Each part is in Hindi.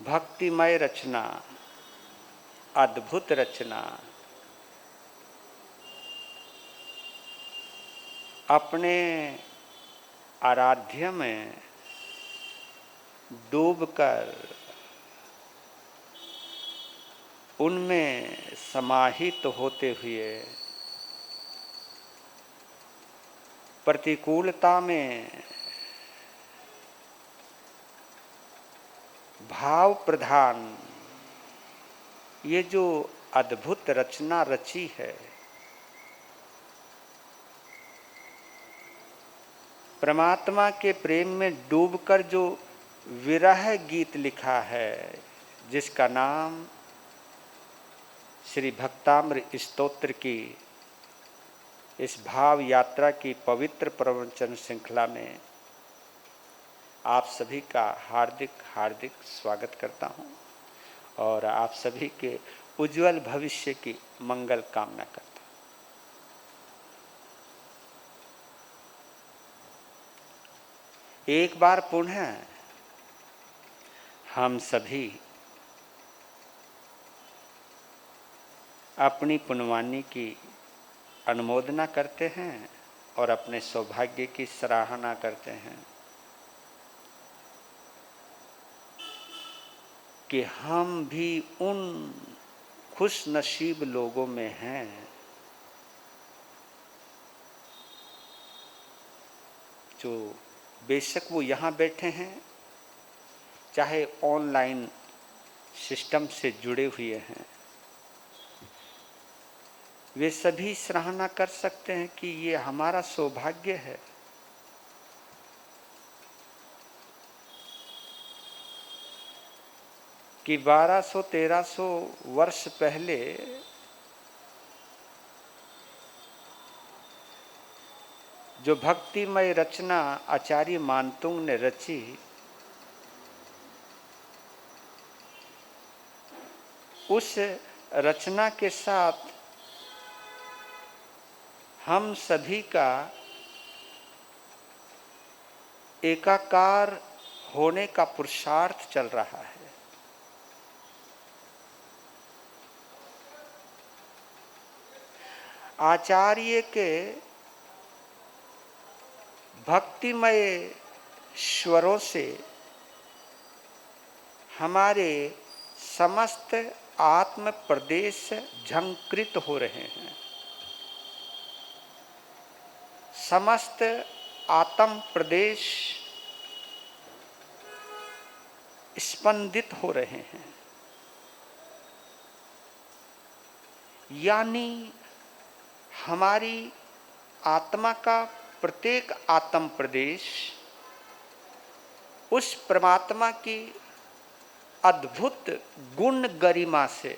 भक्तिमय रचना, अद्भुत रचना, अपने आराध्य में डूबकर उनमें समाहित होते हुए प्रतिकूलता में भाव प्रधान ये जो अद्भुत रचना रची है, परमात्मा के प्रेम में डूबकर जो विरह गीत लिखा है, जिसका नाम श्री भक्ताम्र स्तोत्र की इस भाव यात्रा की पवित्र प्रवचन श्रृंखला में आप सभी का हार्दिक हार्दिक स्वागत करता हूं और आप सभी के उज्जवल भविष्य की मंगल कामना करता हूं। एक बार पुनः हम सभी अपनी पुण्यवानी की अनुमोदना करते हैं और अपने सौभाग्य की सराहना करते हैं कि हम भी उन खुश नसीब लोगों में हैं जो बेशक वो यहाँ बैठे हैं, चाहे ऑनलाइन सिस्टम से जुड़े हुए हैं, वे सभी सराहना कर सकते हैं कि ये हमारा सौभाग्य है कि 1200-1300 वर्ष पहले जो भक्तिमय रचना आचार्य मानतुंग ने रची, उस रचना के साथ हम सभी का एकाकार होने का पुरुषार्थ चल रहा है। आचार्य के भक्तिमय स्वरों से हमारे समस्त आत्म प्रदेश झंकृत हो रहे हैं, समस्त आत्म प्रदेश स्पंदित हो रहे हैं, यानी हमारी आत्मा का प्रत्येक आत्म प्रदेश उस परमात्मा की अद्भुत गुण गरिमा से,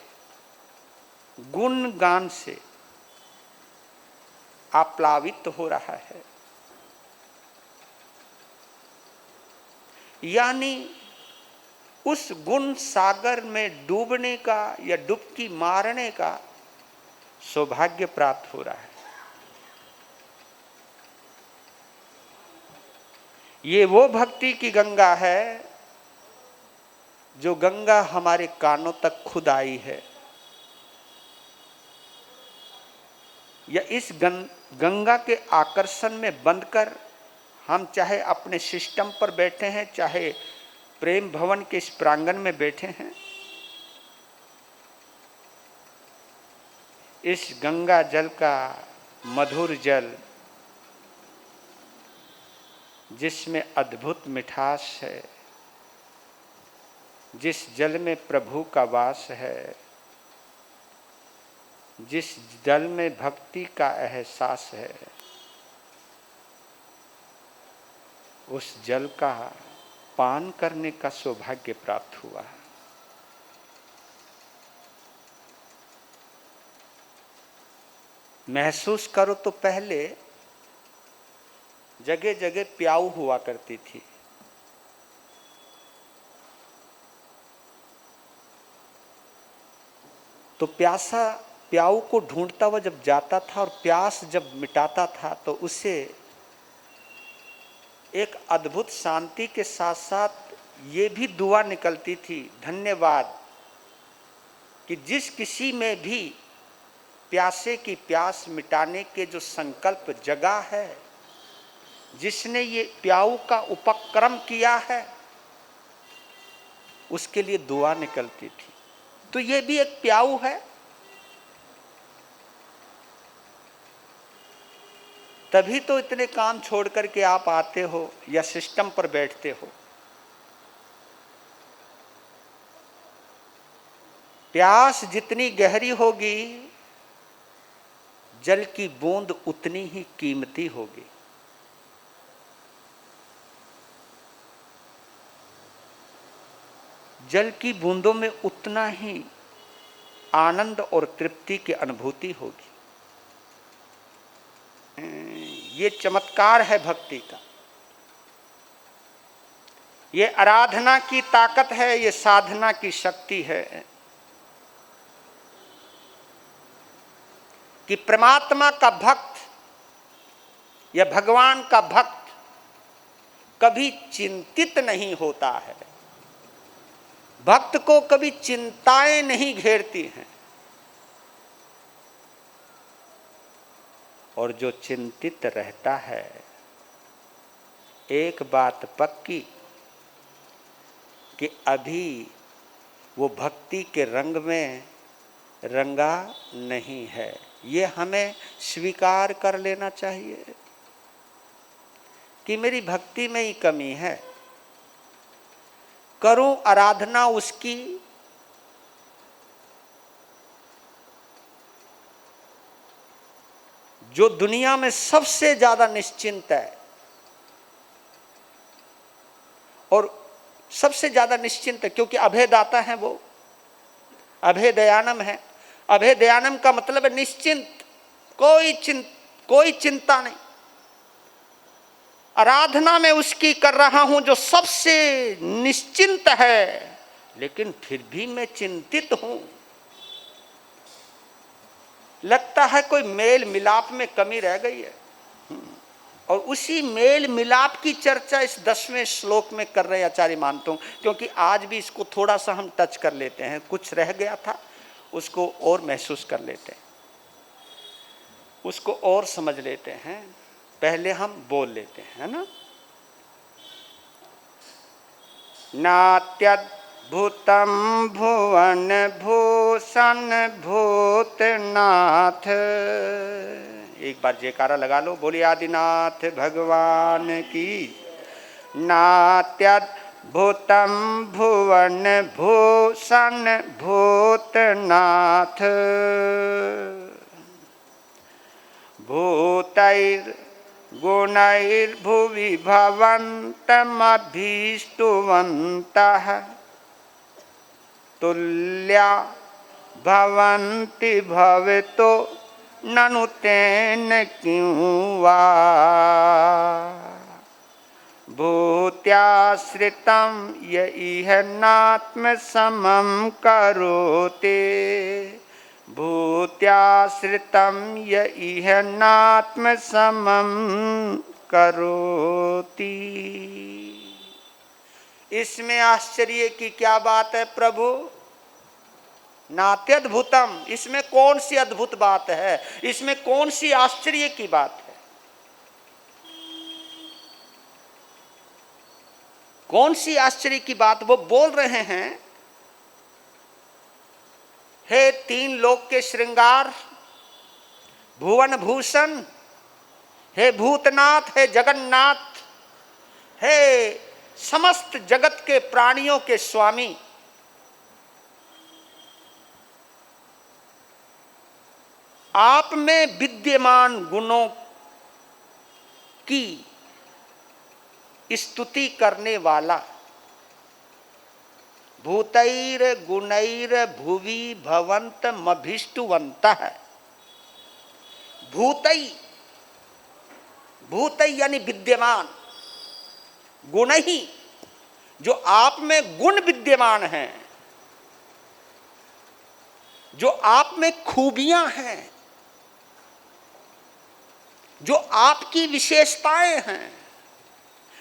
गुण गान से आप्लावित हो रहा है। यानी उस गुण सागर में डूबने का या डुबकी मारने का सौभाग्य प्राप्त हो रहा है। ये वो भक्ति की गंगा है जो गंगा हमारे कानों तक खुद आई है, या इस गंगा के आकर्षण में बंधकर हम चाहे अपने सिस्टम पर बैठे हैं, चाहे प्रेम भवन के इस प्रांगण में बैठे हैं, इस गंगा जल का मधुर जल जिसमें अद्भुत मिठास है, जिस जल में प्रभु का वास है, जिस जल में भक्ति का एहसास है, उस जल का पान करने का सौभाग्य प्राप्त हुआ। महसूस करो तो पहले जगह जगह प्याऊ हुआ करती थी, तो प्यासा प्याऊ को ढूंढता हुआ जब जाता था और प्यास जब मिटाता था तो उसे एक अद्भुत शांति के साथ साथ ये भी दुआ निकलती थी, धन्यवाद, कि जिस किसी में भी प्यासे की प्यास मिटाने के जो संकल्प जगा है, जिसने ये प्याऊ का उपक्रम किया है, उसके लिए दुआ निकलती थी। तो ये भी एक प्याऊ है। तभी तो इतने काम छोड़ करके आप आते हो या सिस्टम पर बैठते हो। प्यास जितनी गहरी होगी, जल की बूंद उतनी ही कीमती होगी। जल की बूंदों में उतना ही आनंद और तृप्ति की अनुभूति होगी। ये चमत्कार है भक्ति का, ये आराधना की ताकत है, ये साधना की शक्ति है कि परमात्मा का भक्त या भगवान का भक्त कभी चिंतित नहीं होता है। भक्त को कभी चिंताएं नहीं घेरती हैं। और जो चिंतित रहता है, एक बात पक्की कि अभी वो भक्ति के रंग में रंगा नहीं है। ये हमें स्वीकार कर लेना चाहिए कि मेरी भक्ति में ही कमी है। करूं आराधना उसकी, जो दुनिया में सबसे ज्यादा निश्चिंत है और सबसे ज्यादा निश्चिंत है, क्योंकि अभय दाता है वो, अभय दयानम है। अभय दयानम का मतलब है निश्चिंत, कोई चिंता नहीं। आराधना में उसकी कर रहा हूं जो सबसे निश्चिंत है, लेकिन फिर भी मैं चिंतित हूं। लगता है कोई मेल मिलाप में कमी रह गई है। और उसी मेल मिलाप की चर्चा इस 10वें श्लोक में कर रहे आचार्य मानता हूं, क्योंकि आज भी इसको थोड़ा सा हम टच कर लेते हैं। कुछ रह गया था, उसको और महसूस कर लेते हैं, उसको और समझ लेते हैं। पहले हम बोल लेते हैं, है ना। नात्यद्भुतम भुवन भूषण भूतनाथ। एक बार जयकारा लगा लो, बोलिए आदिनाथ भगवान की। नात्यद्भुतम भुवन भूषण भूतनाथ। भूतैर गुणैर्भुवि भवन्तमभीष्टुवन्तः तुल्या भवन्ति भवतो ननु तेन किं वा। भूत्याश्रितं य इह नात्मसमं करोति। भूत्याश्रितं य इह नात्मसमं करोति। इसमें आश्चर्य की क्या बात है प्रभु? नात्यद्भुतम, इसमें कौन सी अद्भुत बात है? इसमें कौन सी आश्चर्य की बात है? कौन सी आश्चर्य की बात वो बोल रहे हैं? हे 3 लोक के श्रृंगार, भुवन भूषण, हे भूतनाथ, हे जगन्नाथ, हे समस्त जगत के प्राणियों के स्वामी, आप में विद्यमान गुणों की स्तुति करने वाला। भूतैर गुणैर भुवि भवंत मभिष्टुवंतः। भूतै, भूतै यानी विद्यमान, गुण ही, जो आप में गुण विद्यमान हैं, जो आप में खूबियां हैं, जो आपकी विशेषताएं हैं,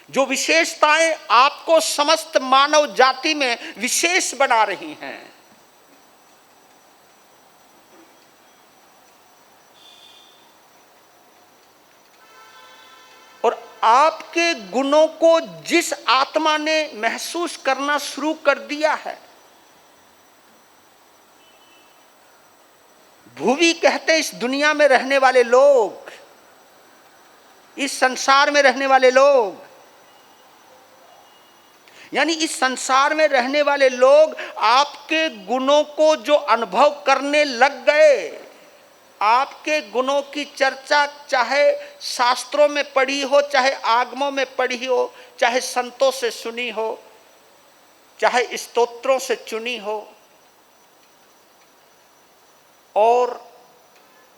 जो विशेषताएं आपको समस्त मानव जाति में विशेष बना रही हैं। और आपके गुणों को जिस आत्मा ने महसूस करना शुरू कर दिया है, भुवि कहते इस दुनिया में रहने वाले लोग, इस संसार में रहने वाले लोग, यानी इस संसार में रहने वाले लोग आपके गुणों को जो अनुभव करने लग गए, आपके गुणों की चर्चा चाहे शास्त्रों में पढ़ी हो, चाहे आगमों में पढ़ी हो, चाहे संतों से सुनी हो, चाहे स्तोत्रों से चुनी हो, और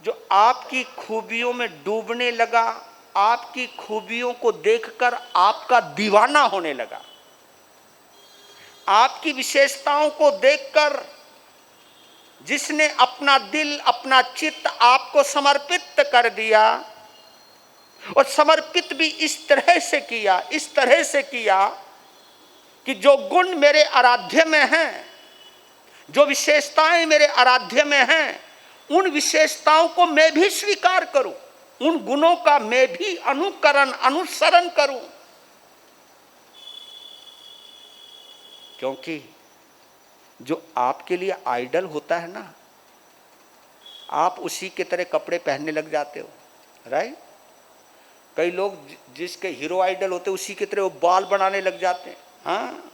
जो आपकी खूबियों में डूबने लगा, आपकी खूबियों को देखकर आपका दीवाना होने लगा, आपकी विशेषताओं को देखकर जिसने अपना दिल, अपना चित्त आपको समर्पित कर दिया, और समर्पित भी इस तरह से किया कि जो गुण मेरे आराध्य में हैं, जो विशेषताएं मेरे आराध्य में हैं, उन विशेषताओं को मैं भी स्वीकार करूं, उन गुणों का मैं भी अनुसरण करूं। क्योंकि जो आपके लिए आइडल होता है ना, आप उसी के तरह कपड़े पहनने लग जाते हो, राइट। कई लोग जिसके हीरो आइडल होते उसी की तरह वो बाल बनाने लग जाते हैं। हाँ,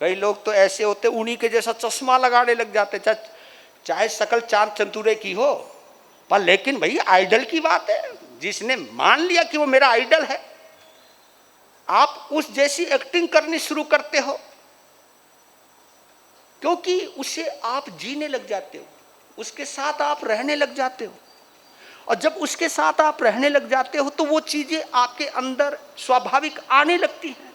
कई लोग तो ऐसे होते उन्हीं के जैसा चश्मा लगाने लग जाते, चाहे शकल चांद चंतुरे की हो, पर लेकिन भाई आइडल की बात है, जिसने मान लिया कि वो मेरा आइडल है, आप उस जैसी एक्टिंग करनी शुरू करते हो, क्योंकि उसे आप जीने लग जाते हो, उसके साथ आप रहने लग जाते हो। और जब उसके साथ आप रहने लग जाते हो तो वो चीजें आपके अंदर स्वाभाविक आने लगती हैं।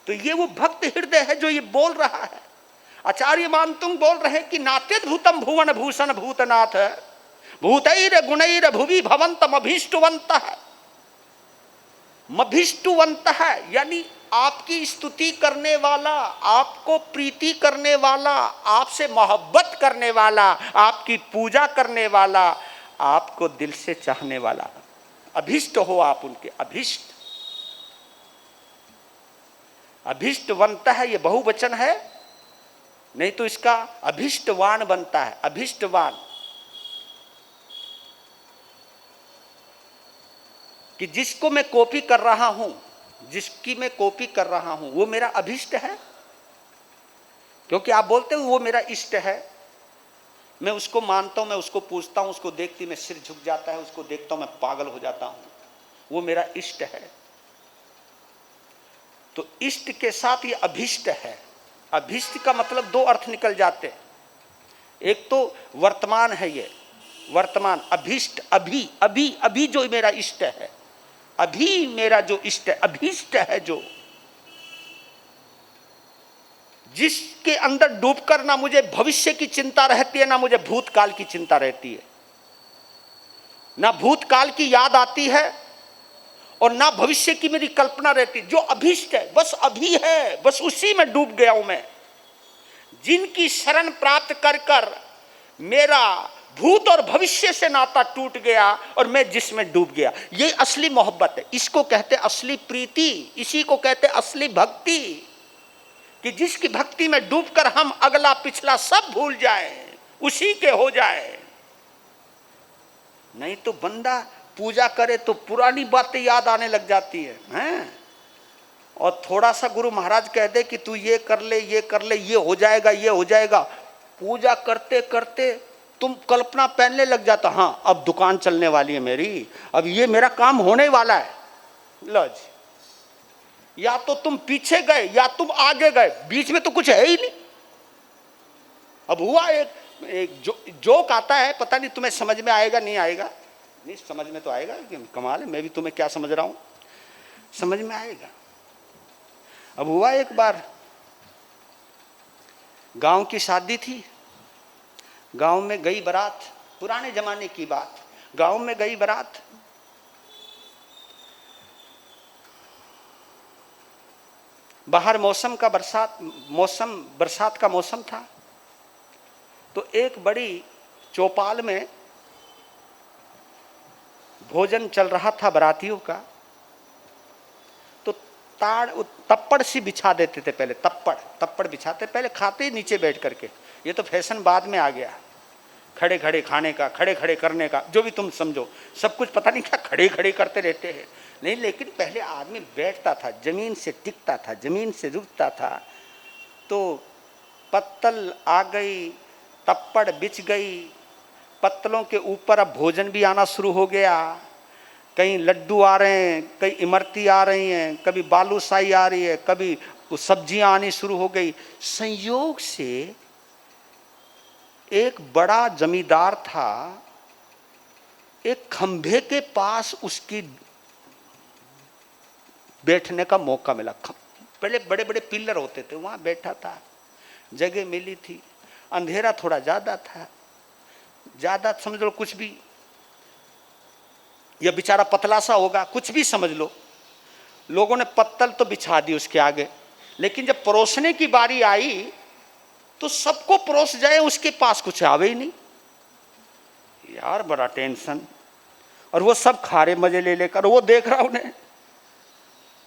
तो ये वो भक्त हृदय है जो ये बोल रहा है। आचार्य मानतुंग बोल रहे हैं कि नात्यद भूतम भुवन भूषण भूतनाथ भूतैर गुणैर भुवि भवंतम अभीष्टवंतः। मभिष्टुवंतः यानी आपकी स्तुति करने वाला, आपको प्रीति करने वाला, आपसे मोहब्बत करने वाला, आपकी पूजा करने वाला, आपको दिल से चाहने वाला, अभिष्ट हो आप उनके। अभिष्टवंत है, ये बहुवचन है, नहीं तो इसका अभिष्टवान बनता है। अभिष्टवान कि जिसको मैं कॉपी कर रहा हूं, जिसकी मैं कॉपी कर रहा हूं वो मेरा अभिष्ट है। क्योंकि आप बोलते हो वो मेरा इष्ट है, मैं उसको मानता हूं, मैं उसको पूछता हूं, उसको देखती मैं सिर झुक जाता है, उसको देखता हूं मैं पागल हो जाता हूं, वो मेरा इष्ट है। तो इष्ट के साथ ये अभिष्ट है। अभिष्ट का मतलब दो अर्थ निकल जाते हैं। एक तो वर्तमान है, ये वर्तमान अभिष्ट, अभी अभी अभी जो मेरा इष्ट है, अभी मेरा जो इष्ट है, अभीष्ट है, जो जिसके अंदर डूबकर ना मुझे भविष्य की चिंता रहती है, ना मुझे भूतकाल की चिंता रहती है, ना भूतकाल की याद आती है और ना भविष्य की मेरी कल्पना रहती। जो अभीष्ट है बस अभी है, बस उसी में डूब गया हूं मैं। जिनकी शरण प्राप्त कर कर मेरा भूत और भविष्य से नाता टूट गया और मैं जिसमें डूब गया, ये असली मोहब्बत है। इसको कहते असली प्रीति, इसी को कहते असली भक्ति, कि जिसकी भक्ति में डूबकर हम अगला पिछला सब भूल जाएं, उसी के हो जाए। नहीं तो बंदा पूजा करे तो पुरानी बातें याद आने लग जाती है, हैं? और थोड़ा सा गुरु महाराज कह दे कि तू ये कर ले, ये कर ले, ये हो जाएगा, ये हो जाएगा, पूजा करते करते तुम कल्पना पहनने लग जाता, हाँ अब दुकान चलने वाली है मेरी, अब ये मेरा काम होने वाला है। लो जी, या तो तुम पीछे गए या तुम आगे गए, बीच में तो कुछ है ही नहीं। अब हुआ एक जोक आता है, पता नहीं तुम्हें समझ में आएगा नहीं आएगा। नहीं समझ में तो आएगा, कमाल है, मैं भी तुम्हें क्या समझ रहा हूं, समझ में आएगा। अब हुआ एक बार गांव की शादी थी, गांव में गई बारात, पुराने जमाने की बात, गांव में गई बारात। बाहर बरसात का मौसम था। तो एक बड़ी चौपाल में भोजन चल रहा था बारातियों का। तो तप्पड़ सी बिछा देते थे पहले, तप्पड़ बिछाते, पहले खाते ही नीचे बैठ करके। ये तो फैशन बाद में आ गया, खड़े खड़े खाने का, खड़े खड़े करने का, जो भी तुम समझो, सब कुछ पता नहीं क्या खड़े खड़े करते रहते हैं। नहीं, लेकिन पहले आदमी बैठता था, जमीन से टिकता था, जमीन से रुकता था। तो पत्तल आ गई, तप्पड़ बिछ गई, पत्तलों के ऊपर अब भोजन भी आना शुरू हो गया। कहीं लड्डू आ रहे हैं, कहीं इमरती आ रही हैं, कभी बालूशाही आ रही है, कभी सब्जियां आनी शुरू हो गई। संयोग से एक बड़ा जमींदार था, एक खंभे के पास उसकी बैठने का मौका मिला। पहले बड़े बड़े पिलर होते थे, वहां बैठा था, जगह मिली थी। अंधेरा थोड़ा ज्यादा था, ज्यादा समझ लो कुछ भी, यह बेचारा पतला सा होगा, कुछ भी समझ लो। लोगों ने पत्तल तो बिछा दी उसके आगे, लेकिन जब परोसने की बारी आई तो सबको परोस जाए, उसके पास कुछ आवे ही नहीं। यार बड़ा टेंशन। और वो सब खारे मजे ले लेकर, वो देख रहा उन्हें।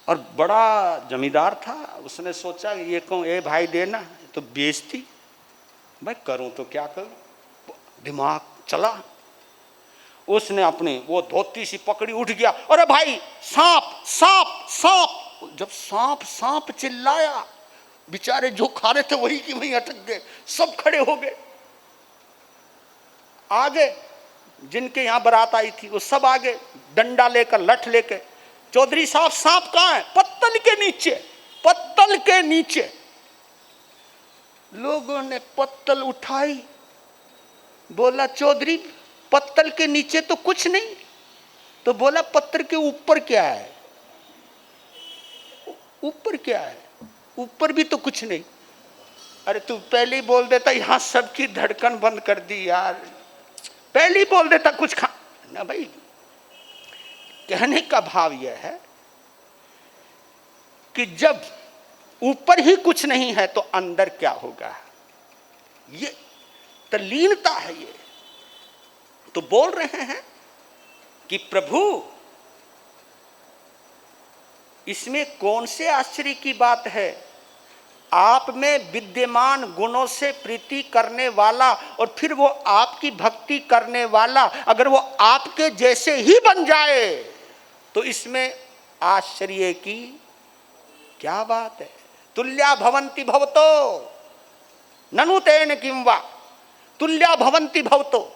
और बड़ा जमींदार था, उसने सोचा ये कौन, ए भाई देना, तो बेइज्जती, मैं करूं तो क्या करूं, दिमाग चला। उसने अपनी वो धोती सी पकड़ी, उठ गया, अरे भाई सांप सांप सांप। जब सांप सांप चिल्लाया, बेचारे जो खा रहे थे वही की वहीं अटक गए, सब खड़े हो गए। आगे जिनके यहां बारात आई थी वो सब आगे, डंडा लेकर, लठ लेकर। चौधरी साहब सांप कहां है? पत्तल के नीचे, पत्तल के नीचे। लोगों ने पत्तल उठाई, बोला चौधरी पत्तल के नीचे तो कुछ नहीं। तो बोला पत्थर के ऊपर क्या है? ऊपर क्या है? ऊपर भी तो कुछ नहीं। अरे तू पहले ही बोल देता, यहां सबकी धड़कन बंद कर दी यार, पहले ही बोल देता कुछ खा ना। भाई कहने का भाव यह है कि जब ऊपर ही कुछ नहीं है तो अंदर क्या होगा, ये तल्लीनता है। ये तो बोल रहे हैं कि प्रभु इसमें कौन से आश्चर्य की बात है, आप में विद्यमान गुणों से प्रीति करने वाला और फिर वो आपकी भक्ति करने वाला अगर वो आपके जैसे ही बन जाए तो इसमें आश्चर्य की क्या बात है। तुल्या भवन्ति भवतो ननु तेन किं वा, तुल्या भवन्ति भवतो,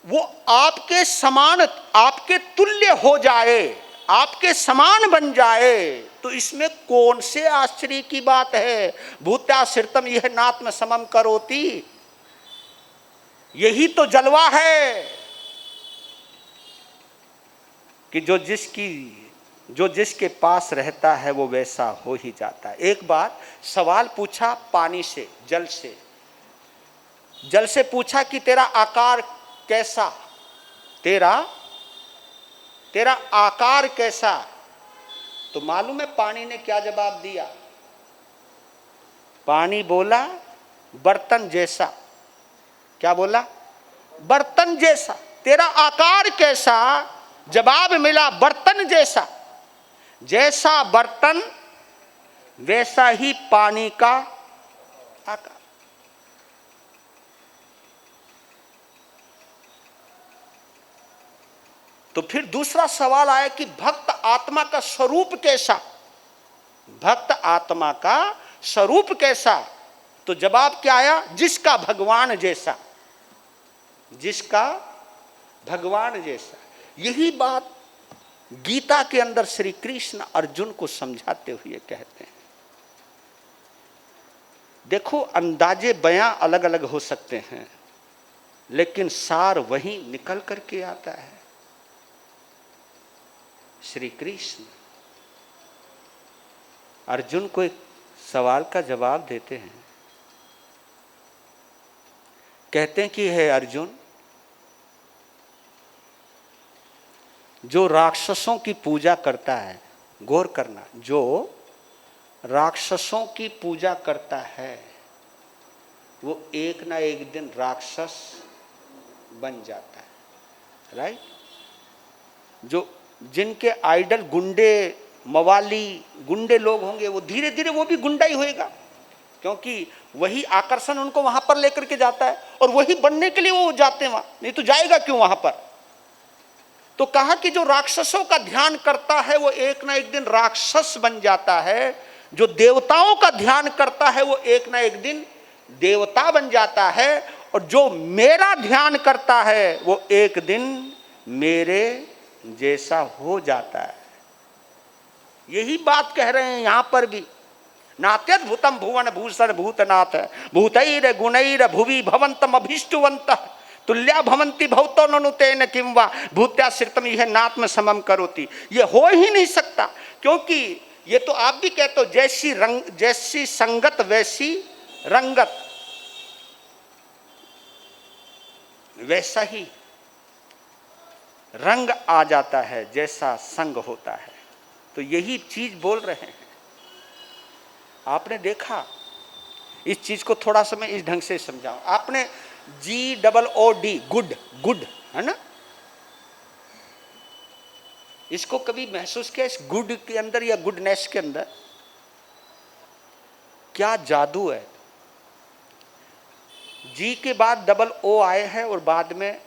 वो आपके समान, आपके तुल्य हो जाए, आपके समान बन जाए तो इसमें कौन से आश्चर्य की बात है। भूत्या श्रितम यह नात्म समम करोति, यही तो जलवा है कि जो जिसके पास रहता है वो वैसा हो ही जाता है। एक बार सवाल पूछा पानी से, जल से पूछा कि तेरा आकार कैसा, तेरा आकार कैसा। तो मालूम है पानी ने क्या जवाब दिया? पानी बोला बर्तन जैसा। क्या बोला? बर्तन जैसा। तेरा आकार कैसा? जवाब मिला बर्तन जैसा। जैसा बर्तन वैसा ही पानी का आकार। तो फिर दूसरा सवाल आया कि भक्त आत्मा का स्वरूप कैसा, भक्त आत्मा का स्वरूप कैसा। तो जवाब क्या आया? जिसका भगवान जैसा, जिसका भगवान जैसा। यही बात गीता के अंदर श्री कृष्ण अर्जुन को समझाते हुए कहते हैं। देखो अंदाजे बयां अलग अलग हो सकते हैं लेकिन सार वही निकल करके आता है। श्री कृष्ण अर्जुन को एक सवाल का जवाब देते हैं, कहते हैं कि हे अर्जुन, जो राक्षसों की पूजा करता है, गौर करना, जो राक्षसों की पूजा करता है वो एक ना एक दिन राक्षस बन जाता है। राइट? जो जिनके आइडल गुंडे मवाली गुंडे लोग होंगे वो धीरे धीरे वो भी गुंडा ही होएगा, क्योंकि वही आकर्षण उनको वहां पर लेकर के जाता है और वही बनने के लिए वो जाते हैं वहां, नहीं तो जाएगा क्यों वहां पर। तो कहा कि जो राक्षसों का ध्यान करता है वो एक ना एक दिन राक्षस बन जाता है, जो देवताओं का ध्यान करता है वो एक ना एक दिन देवता बन जाता है, और जो मेरा ध्यान करता है वो एक दिन मेरे जैसा हो जाता है। यही बात कह रहे हैं यहां पर भी। नात्यद्भुतम भुवन भूषण भूतनाथ भूतैर गुणैर भुवि भवंतम अभिष्टुवंत तुल्या भवंती भवतो ननु तेन किम वा भूत्याश्रितम यह नात्म समम करोति। ये हो ही नहीं सकता, क्योंकि ये तो आप भी कहते हो जैसी संगत वैसी रंगत, वैसा ही रंग आ जाता है जैसा संग होता है। तो यही चीज बोल रहे हैं। आपने देखा, इस चीज को थोड़ा सा मैं इस ढंग से समझाऊं। आपने GOOD गुड गुड है ना, इसको कभी महसूस किया? इस गुड के अंदर या गुडनेस के अंदर क्या जादू है। जी के बाद O आए हैं और बाद में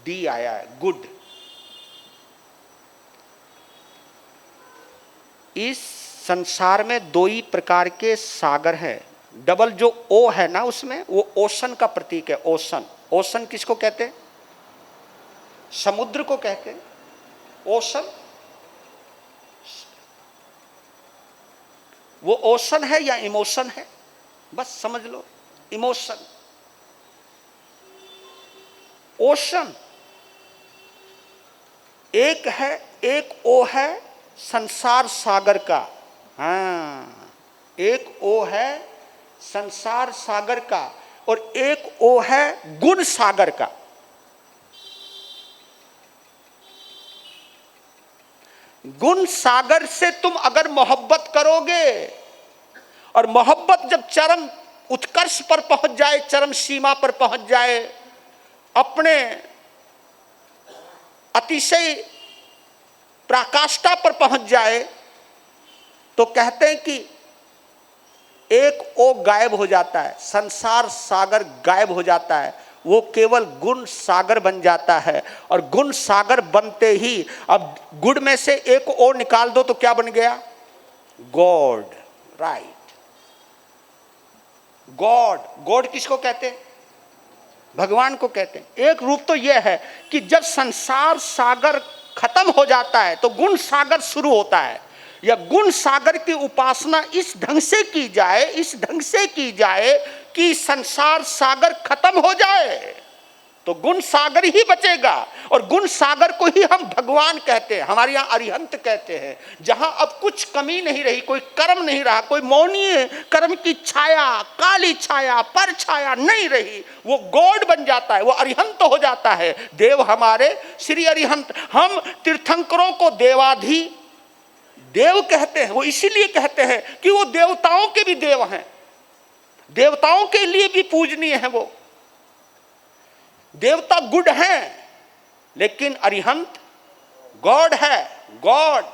D आया है, गुड। इस संसार में दो ही प्रकार के सागर हैं। डबल जो O है ना उसमें, वो ओशन का प्रतीक है। ओशन, ओशन किसको कहते हैं? समुद्र को कहते हैं ओशन। वो ओशन है या इमोशन है, बस समझ लो, इमोशन। ओशन एक है, एक O है संसार सागर का। हाँ, एक O है संसार सागर का और एक O है गुण सागर का। गुण सागर से तुम अगर मोहब्बत करोगे और मोहब्बत जब चरम उत्कर्ष पर पहुंच जाए, चरम सीमा पर पहुंच जाए, अपने अतिशय पराकाष्ठा पर पहुंच जाए, तो कहते हैं कि एक ओ गायब हो जाता है, संसार सागर गायब हो जाता है, वो केवल गुण सागर बन जाता है। और गुण सागर बनते ही अब गुड़ में से एक ओ निकाल दो तो क्या बन गया? गॉड। Right, God. गॉड किसको कहते हैं? भगवान को कहते हैं। एक रूप तो यह है कि जब संसार सागर खत्म हो जाता है तो गुण सागर शुरू होता है, या गुण सागर की उपासना इस ढंग से की जाए, इस ढंग से की जाए कि संसार सागर खत्म हो जाए तो गुण सागर ही बचेगा। और गुण सागर को ही हम भगवान कहते हैं, हमारे यहाँ अरिहंत कहते हैं। जहां अब कुछ कमी नहीं रही, कोई कर्म नहीं रहा, कोई मौनीय कर्म की छाया, काली छाया, पर छाया नहीं रही, वो गॉड बन जाता है, वो अरिहंत हो जाता है। देव हमारे श्री अरिहंत। हम तीर्थंकरों को देवाधि देव कहते हैं, वो इसीलिए कहते हैं कि वो देवताओं के भी देव हैं, देवताओं के लिए भी पूजनीय है। वो देवता गुड हैं, लेकिन अरिहंत गॉड है, गॉड,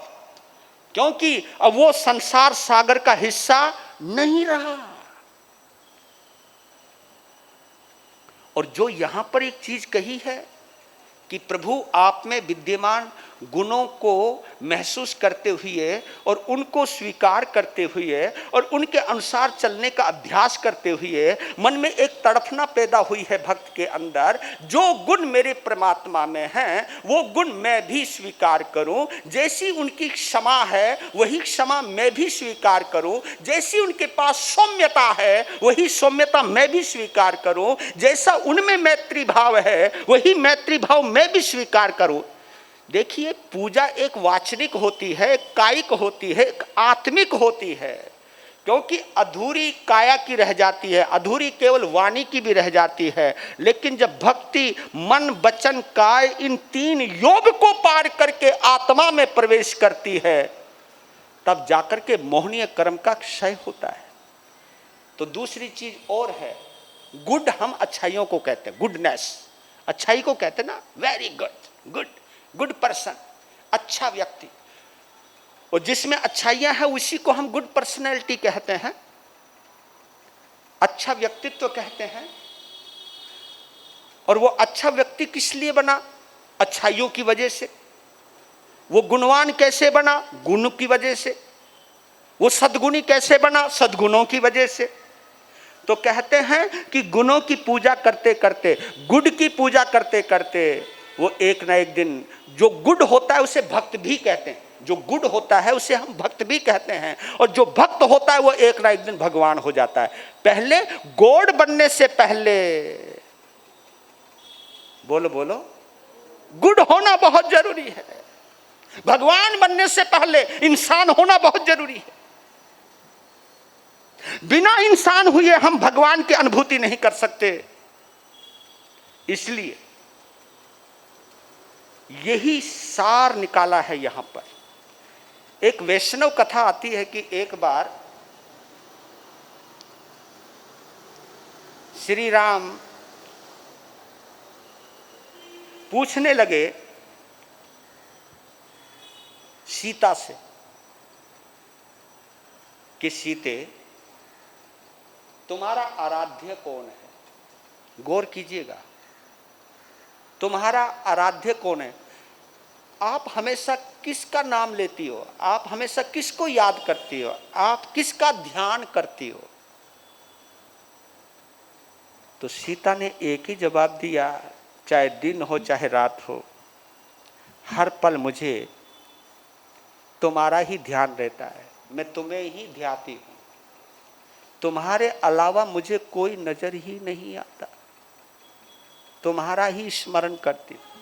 क्योंकि अब वो संसार सागर का हिस्सा नहीं रहा। और जो यहां पर एक चीज कही है कि प्रभु आप में विद्यमान गुणों को महसूस करते हुए और उनको स्वीकार करते हुए और उनके अनुसार चलने का अभ्यास करते हुए मन में एक तड़फना पैदा हुई है भक्त के अंदर, जो गुण मेरे परमात्मा में हैं वो गुण मैं भी स्वीकार करूं। जैसी उनकी क्षमा है वही क्षमा मैं भी स्वीकार करूं, जैसी उनके पास सौम्यता है वही सौम्यता मैं भी स्वीकार करूं, जैसा उनमें मैत्री भाव है वही मैत्री भाव मैं भी स्वीकार करूं। देखिए, पूजा एक वाचनिक होती है, एक कायिक होती है, एक आत्मिक होती है, क्योंकि अधूरी काया की रह जाती है, अधूरी केवल वाणी की भी रह जाती है। लेकिन जब भक्ति मन वचन काय इन तीन योग को पार करके आत्मा में प्रवेश करती है तब जाकर के मोहनीय कर्म का क्षय होता है। तो दूसरी चीज और है, गुड हम अच्छाइयों को कहते हैं, गुडनेस अच्छाई को कहते हैं ना, very good, good good person, अच्छा व्यक्ति। और जिसमें अच्छाइयां हैं उसी को हम गुड पर्सनैलिटी कहते हैं, अच्छा व्यक्तित्व कहते हैं। और वो अच्छा व्यक्ति किस लिए बना? अच्छाइयों की वजह से। वो गुणवान कैसे बना? गुण की वजह से। वो सद्गुणी कैसे बना? सद्गुणों की वजह से। तो कहते हैं कि गुणों की पूजा करते करते, गुड की पूजा करते करते वो एक ना एक दिन, जो गुड होता है उसे भक्त भी कहते हैं, जो गुड होता है उसे हम भक्त भी कहते हैं, और जो भक्त होता है वो एक ना एक दिन भगवान हो जाता है। पहले गॉड बनने से पहले, बोलो बोलो, गुड होना बहुत जरूरी है। भगवान बनने से पहले इंसान होना बहुत जरूरी है। बिना इंसान हुए हम भगवान की अनुभूति नहीं कर सकते। इसलिए यही सार निकाला है यहां पर। एक वैष्णव कथा आती है कि एक बार श्री राम पूछने लगे सीता से कि सीते, तुम्हारा आराध्य कौन है? गौर कीजिएगा, तुम्हारा आराध्य कौन है? आप हमेशा किसका नाम लेती हो? आप हमेशा किसको याद करती हो? आप किसका ध्यान करती हो? तो सीता ने एक ही जवाब दिया, चाहे दिन हो चाहे रात हो, हर पल मुझे तुम्हारा ही ध्यान रहता है, मैं तुम्हें ही ध्याती हूं, तुम्हारे अलावा मुझे कोई नजर ही नहीं आता, तुम्हारा ही स्मरण करती हूं।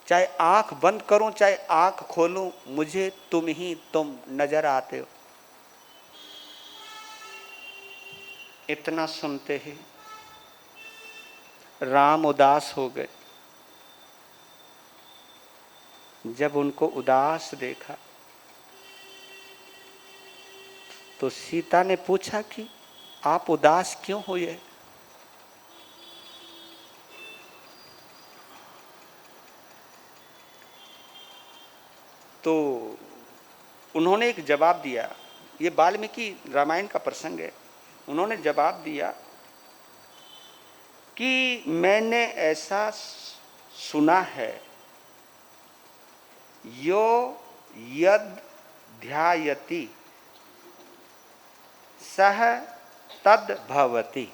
चाहे आंख बंद करूं चाहे आंख खोलूं, मुझे तुम नजर आते हो। इतना सुनते ही राम उदास हो गए। जब उनको उदास देखा तो सीता ने पूछा कि आप उदास क्यों हुए? तो उन्होंने एक जवाब दिया, ये वाल्मीकि रामायण का प्रसंग है। उन्होंने जवाब दिया कि मैंने ऐसा सुना है, यो यद ध्यायति सह तद भवति,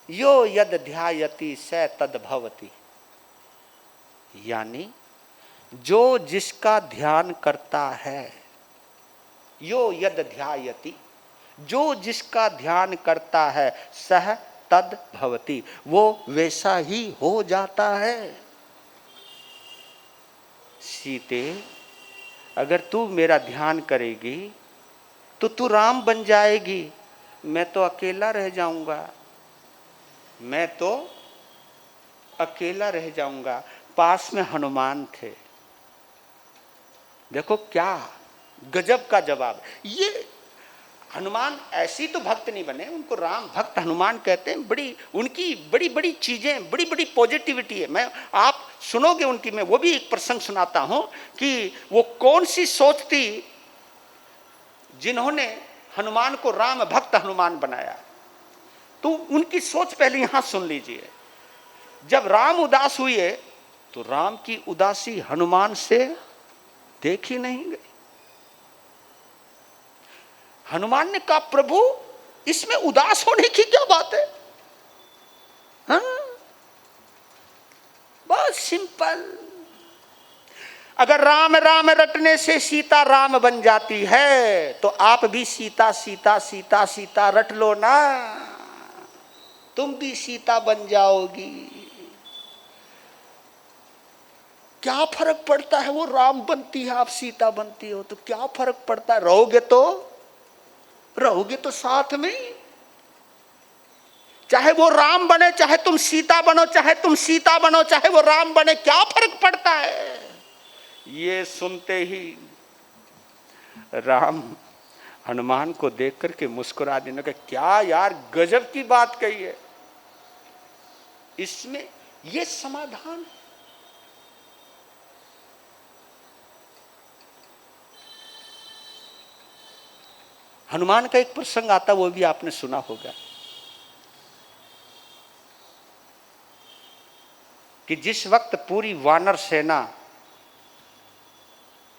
यो यद ध्यायति स तद भवति। यानी जो जिसका ध्यान करता है, यो यद ध्यायति, जो जिसका ध्यान करता है, सह तद भवति, वो वैसा ही हो जाता है। सीते, अगर तू मेरा ध्यान करेगी तो तू राम बन जाएगी, मैं तो अकेला रह जाऊंगा, मैं तो अकेला रह जाऊंगा। पास में हनुमान थे। देखो क्या गजब का जवाब। ये हनुमान ऐसी तो भक्त नहीं बने, उनको राम भक्त हनुमान कहते हैं। उनकी बड़ी बड़ी चीजें, बड़ी बड़ी पॉजिटिविटी है। मैं, आप सुनोगे उनकी, मैं वो भी एक प्रसंग सुनाता हूं कि वो कौन सी सोच थी जिन्होंने हनुमान को राम भक्त हनुमान बनाया। तो उनकी सोच पहले यहां सुन लीजिए। जब राम उदास हुए तो राम की उदासी हनुमान से देखी नहीं गई। हनुमान ने कहा, प्रभु इसमें उदास होने की क्या बात है? हाँ? बहुत सिंपल। अगर राम राम रटने से सीता राम बन जाती है तो आप भी सीता सीता सीता सीता रट लो ना, तुम भी सीता बन जाओगी। क्या फर्क पड़ता है? वो राम बनती है, आप सीता बनती हो, तो क्या फर्क पड़ता है? रहोगे तो साथ में। चाहे वो राम बने, चाहे तुम सीता बनो, चाहे तुम सीता बनो, चाहे वो राम बने, क्या फर्क पड़ता है? ये सुनते ही राम हनुमान को देख करके मुस्कुरा देने का, क्या यार गजब की बात कही है, इसमें ये समाधान है। हनुमान का एक प्रसंग आता, वो भी आपने सुना होगा, कि जिस वक्त पूरी वानर सेना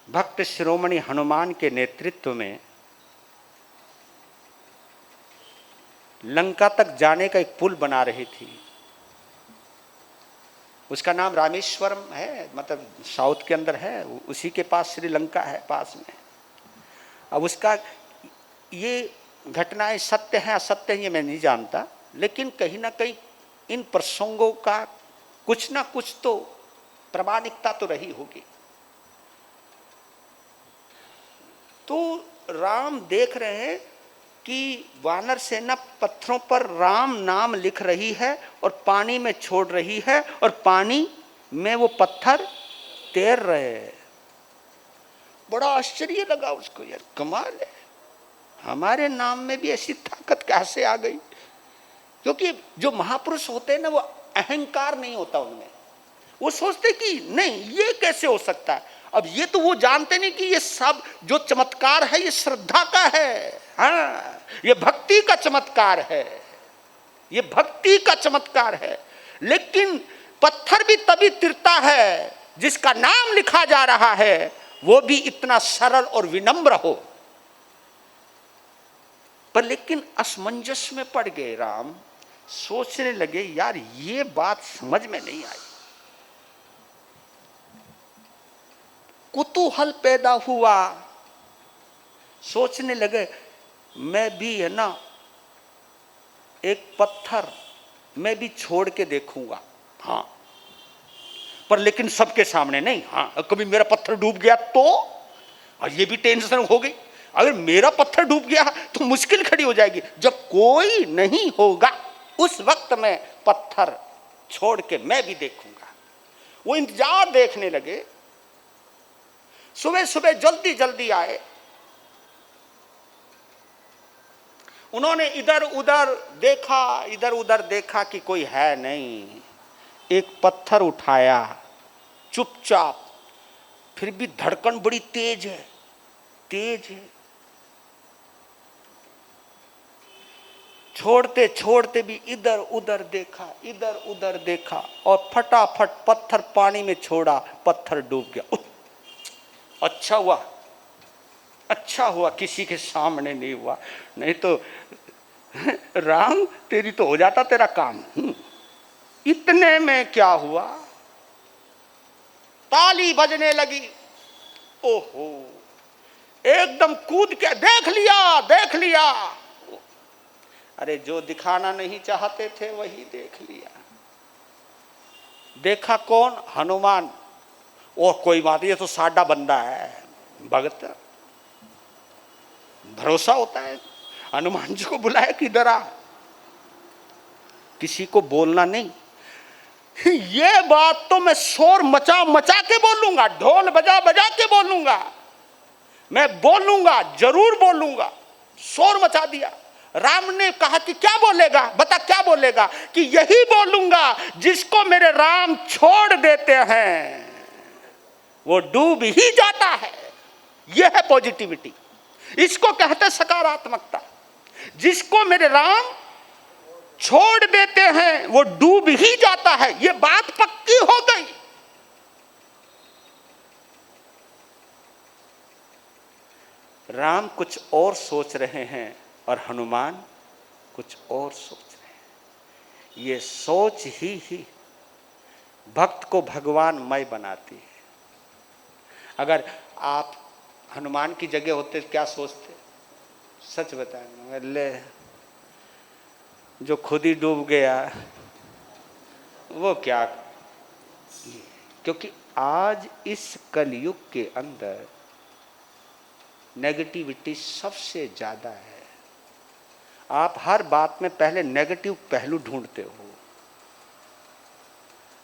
भक्त शिरोमणि हनुमान के नेतृत्व में लंका तक जाने का एक पुल बना रही थी, उसका नाम रामेश्वरम है, मतलब साउथ के अंदर है, उसी के पास श्रीलंका है पास में। अब उसका ये घटनाएं सत्य हैं असत्य हैं ये मैं नहीं जानता, लेकिन कहीं ना कहीं इन प्रसंगों का कुछ ना कुछ तो प्रामाणिकता तो रही होगी। तो राम देख रहे हैं कि वानर सेना पत्थरों पर राम नाम लिख रही है और पानी में छोड़ रही है, और पानी में वो पत्थर तैर रहे हैं। बड़ा आश्चर्य लगा उसको, यार कमाल है, हमारे नाम में भी ऐसी ताकत कैसे आ गई। क्योंकि जो महापुरुष होते हैं ना, वो अहंकार नहीं होता उनमें, वो सोचते कि नहीं ये कैसे हो सकता है। अब ये तो वो जानते नहीं कि ये सब जो चमत्कार है ये श्रद्धा का है, हाँ ये भक्ति का चमत्कार है, ये भक्ति का चमत्कार है। लेकिन पत्थर भी तभी तिरता है जिसका नाम लिखा जा रहा है, वो भी इतना सरल और विनम्र हो। पर लेकिन असमंजस में पड़ गए राम, सोचने लगे यार ये बात समझ में नहीं आई। कुतूहल पैदा हुआ, सोचने लगे मैं भी है ना एक पत्थर मैं भी छोड़ के देखूंगा, हाँ पर लेकिन सबके सामने नहीं, हाँ कभी मेरा पत्थर डूब गया तो, और ये भी टेंशन हो गई, अगर मेरा पत्थर डूब गया तो मुश्किल खड़ी हो जाएगी। जब कोई नहीं होगा उस वक्त मैं पत्थर छोड़ के मैं भी देखूंगा। वो इंतजार देखने लगे। सुबह सुबह जल्दी जल्दी आए, उन्होंने इधर उधर देखा कि कोई है नहीं। एक पत्थर उठाया चुपचाप, फिर भी धड़कन बड़ी तेज है। छोड़ते छोड़ते भी इधर उधर देखा और फटाफट पत्थर पानी में छोड़ा, पत्थर डूब गया। अच्छा हुआ किसी के सामने नहीं हुआ, नहीं तो राम तेरी तो हो जाता तेरा काम। इतने में क्या हुआ, ताली बजने लगी। ओहो, एकदम कूद के देख लिया। अरे जो दिखाना नहीं चाहते थे वही देख लिया। देखा कौन? हनुमान। ओ कोई बात, ये तो सादा बंदा है, भगत, भरोसा होता है। हनुमान जी को बुलाया कि इधर आ, किसी को बोलना नहीं। ये बात तो मैं शोर मचा के बोलूंगा, ढोल बजा के बोलूंगा, मैं बोलूंगा, जरूर बोलूंगा। शोर मचा दिया। राम ने कहा कि क्या बोलेगा, बता क्या बोलेगा? कि यही बोलूंगा जिसको मेरे राम छोड़ देते हैं वो डूब ही जाता है। यह है पॉजिटिविटी, इसको कहते सकारात्मकता। जिसको मेरे राम छोड़ देते हैं वो डूब ही जाता है, यह बात पक्की हो गई। राम कुछ और सोच रहे हैं और हनुमान कुछ और सोच रहे हैं। ये सोच ही भक्त को भगवानमय बनाती है। अगर आप हनुमान की जगह होते क्या सोचते? सच बताएं, ले जो खुद ही डूब गया वो क्या। क्योंकि आज इस कलयुग के अंदर नेगेटिविटी सबसे ज्यादा है। आप हर बात में पहले नेगेटिव पहलू ढूंढते हो।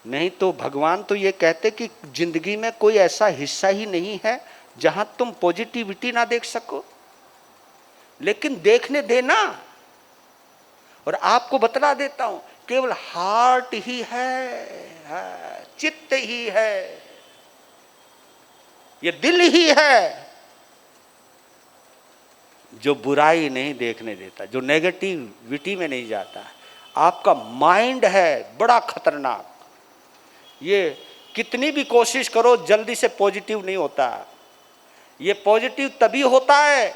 नहीं तो भगवान तो ये कहते कि जिंदगी में कोई ऐसा हिस्सा ही नहीं है जहां तुम पॉजिटिविटी ना देख सको, लेकिन देखने देना। और आपको बतला देता हूं, केवल हार्ट ही है, चित्त ही है, ये दिल ही है जो बुराई नहीं देखने देता, जो नेगेटिविटी में नहीं जाता। आपका माइंड है बड़ा खतरनाक, ये कितनी भी कोशिश करो जल्दी से पॉजिटिव नहीं होता। ये पॉजिटिव तभी होता है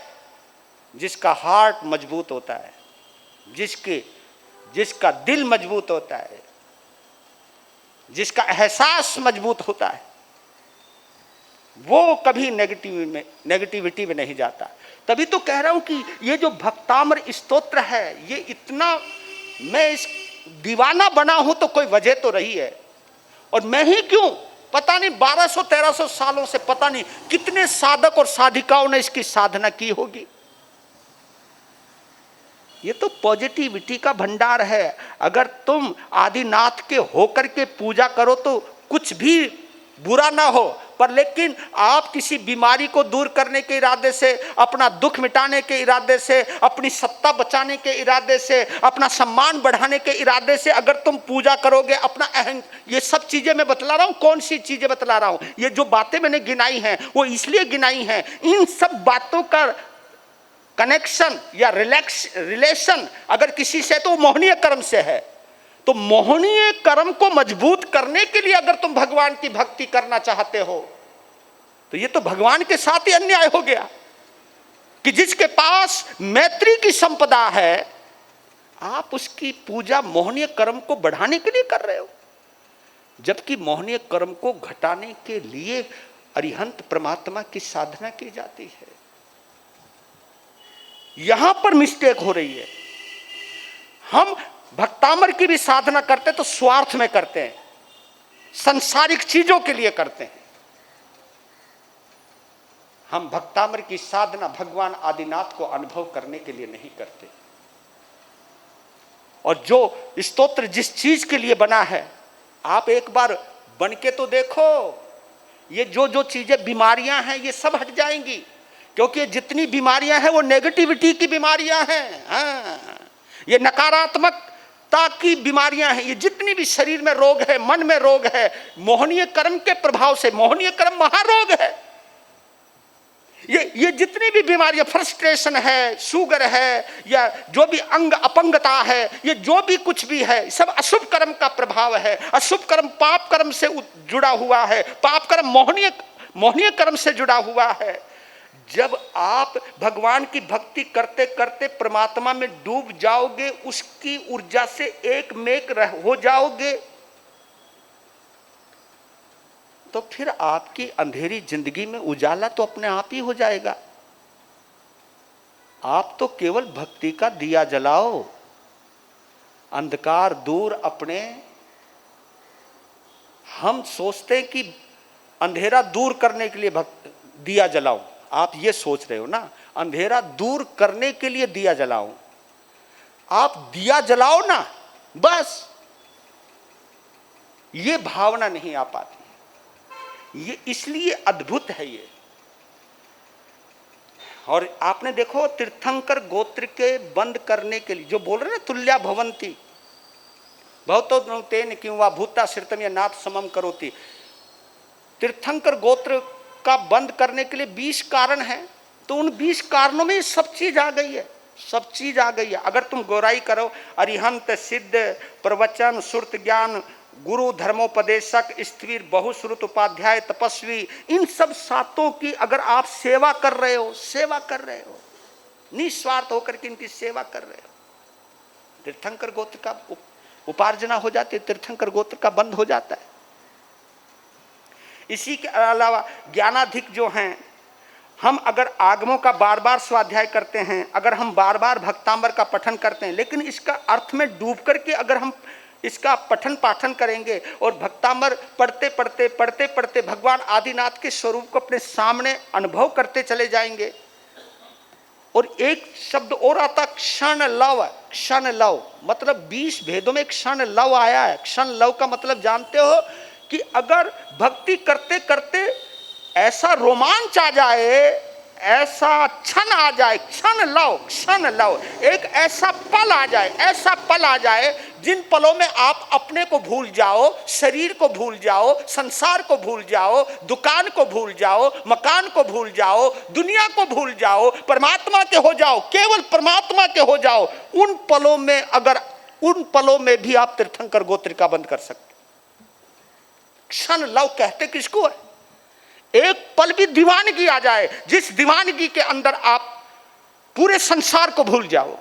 जिसका हार्ट मजबूत होता है, जिसका दिल मजबूत होता है, जिसका एहसास मजबूत होता है, वो कभी नेगेटिविटी में नहीं जाता। तभी तो कह रहा हूं कि ये जो भक्तामृत स्तोत्र है, ये इतना, मैं इस दीवाना बना हूं तो कोई वजह तो रही है। और मैं ही क्यों, पता नहीं 1200-1300 सालों से पता नहीं कितने साधक और साधिकाओं ने इसकी साधना की होगी। ये तो पॉजिटिविटी का भंडार है। अगर तुम आदिनाथ के होकर के पूजा करो तो कुछ भी बुरा ना हो, पर लेकिन आप किसी बीमारी को दूर करने के इरादे से, अपना दुख मिटाने के इरादे से, अपनी सत्ता बचाने के इरादे से, अपना सम्मान बढ़ाने के इरादे से अगर तुम पूजा करोगे, अपना अहंग, ये सब चीजें मैं बतला रहा हूं। कौन सी चीजें बतला रहा हूं? ये जो बातें मैंने गिनाई हैं वो इसलिए गिनाई हैं, इन सब बातों का कनेक्शन या रिलेशन अगर किसी से तो मोहनीय कर्म से है। तो मोहनीय कर्म को मजबूत करने के लिए अगर तुम भगवान की भक्ति करना चाहते हो तो ये तो भगवान के साथ ही अन्याय हो गया कि जिसके पास मैत्री की संपदा है, आप उसकी पूजा मोहनीय कर्म को बढ़ाने के लिए कर रहे हो, जबकि मोहनीय कर्म को घटाने के लिए अरिहंत परमात्मा की साधना की जाती है। यहां पर मिस्टेक हो रही है। हम भक्तामर की भी साधना करते तो स्वार्थ में करते हैं, संसारिक चीजों के लिए करते हैं। हम भक्तामर की साधना भगवान आदिनाथ को अनुभव करने के लिए नहीं करते। और जो स्तोत्र जिस चीज के लिए बना है, आप एक बार बन के तो देखो, ये जो चीजें बीमारियां हैं ये सब हट जाएंगी, क्योंकि जितनी बीमारियां हैं वो नेगेटिविटी की बीमारियां हैं। हाँ, ये नकारात्मकता की बीमारियां हैं। ये जितनी भी शरीर में रोग है, मन में रोग है, मोहनीय कर्म के प्रभाव से, मोहनीय कर्म महारोग है। ये जितनी भी बीमारियां, फ्रस्ट्रेशन है, शुगर है, या जो भी अंग अपंगता है, ये जो भी कुछ भी है, सब अशुभ कर्म का प्रभाव है। अशुभ कर्म पाप कर्म से जुड़ा हुआ है, पाप कर्म मोहनीय कर्म से जुड़ा हुआ है। जब आप भगवान की भक्ति करते करते परमात्मा में डूब जाओगे, उसकी ऊर्जा से एक मेक हो जाओगे, तो फिर आपकी अंधेरी जिंदगी में उजाला तो अपने आप ही हो जाएगा। आप तो केवल भक्ति का दिया जलाओ, अंधकार दूर अपने। हम सोचते हैं कि अंधेरा दूर करने के लिए दिया जलाओ, आप ये सोच रहे हो ना, अंधेरा दूर करने के लिए दिया जलाओ। आप दिया जलाओ ना, बस ये भावना नहीं आ पाती। ये इसलिए अद्भुत है ये। और आपने देखो तीर्थंकर गोत्र के बंद करने के लिए जो बोल रहे ना, तुल्या भवंती भवतो तेन किंवा भूता श्रितम या नाथ समम करोति। तीर्थंकर गोत्र का बंद करने के लिए 20 कारण हैं, तो उन 20 कारणों में सब चीज आ गई है, सब चीज आ गई है। अगर तुम गौराई करो, अरिहंत, सिद्ध, प्रवचन, सुरत ज्ञान, गुरु, धर्मोपदेशक, स्थिर, बहुश्रुत, उपाध्याय, तपस्वी, इन सब सातों की अगर आप सेवा कर रहे हो, निस्वार्थ होकर के इनकी सेवा कर रहे हो, तीर्थंकर गोत्र का उपार्जना हो जाती है, तीर्थंकर गोत्र का बंद हो जाता है। इसी के अलावा ज्ञानाधिक जो हैं, हम अगर आगमों का बार बार स्वाध्याय करते हैं, अगर हम बार बार भक्तांबर का पठन करते हैं, लेकिन इसका अर्थ में डूब करके अगर हम इसका पठन पाठन करेंगे और भक्तांबर पढ़ते पढ़ते भगवान आदिनाथ के स्वरूप को अपने सामने अनुभव करते चले जाएंगे, और एक शब्द और आता क्षण लव। क्षण लव मतलब 20 भेदों में क्षण लव आया है। क्षण लव का मतलब जानते हो कि अगर भक्ति करते करते ऐसा रोमांच आ जाए, ऐसा क्षण आ जाए, क्षण लव, एक ऐसा पल आ जाए, ऐसा पल आ जाए जिन पलों में आप अपने को भूल जाओ, शरीर को भूल जाओ, संसार को भूल जाओ, दुकान को भूल जाओ, मकान को भूल जाओ, दुनिया को भूल जाओ, परमात्मा के हो जाओ, केवल परमात्मा के हो जाओ। उन पलों में अगर उन पलों में भी आप तीर्थंकर गोत्रिका बंद कर सकते। क्षण लव कहते किसको है? एक पल भी दीवानगी आ जाए, जिस दीवानगी के अंदर आप पूरे संसार को भूल जाओ,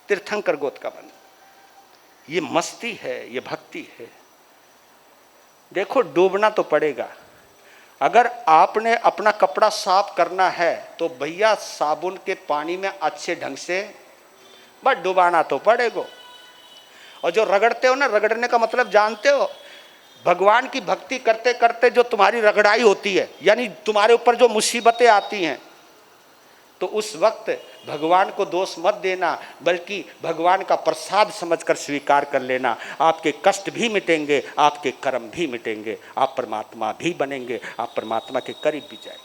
तीर्थंकर गोत्र का बन। ये मस्ती है, ये भक्ति है। देखो डूबना तो पड़ेगा। अगर आपने अपना कपड़ा साफ करना है तो भैया साबुन के पानी में अच्छे ढंग से बस डुबाना तो पड़ेगा। और जो रगड़ते हो ना, रगड़ने का मतलब जानते हो? भगवान की भक्ति करते करते जो तुम्हारी रगड़ाई होती है, यानी तुम्हारे ऊपर जो मुसीबतें आती हैं, तो उस वक्त भगवान को दोष मत देना, बल्कि भगवान का प्रसाद समझकर स्वीकार कर लेना। आपके कष्ट भी मिटेंगे, आपके कर्म भी मिटेंगे, आप परमात्मा भी बनेंगे, आप परमात्मा के करीब भी जाएंगे।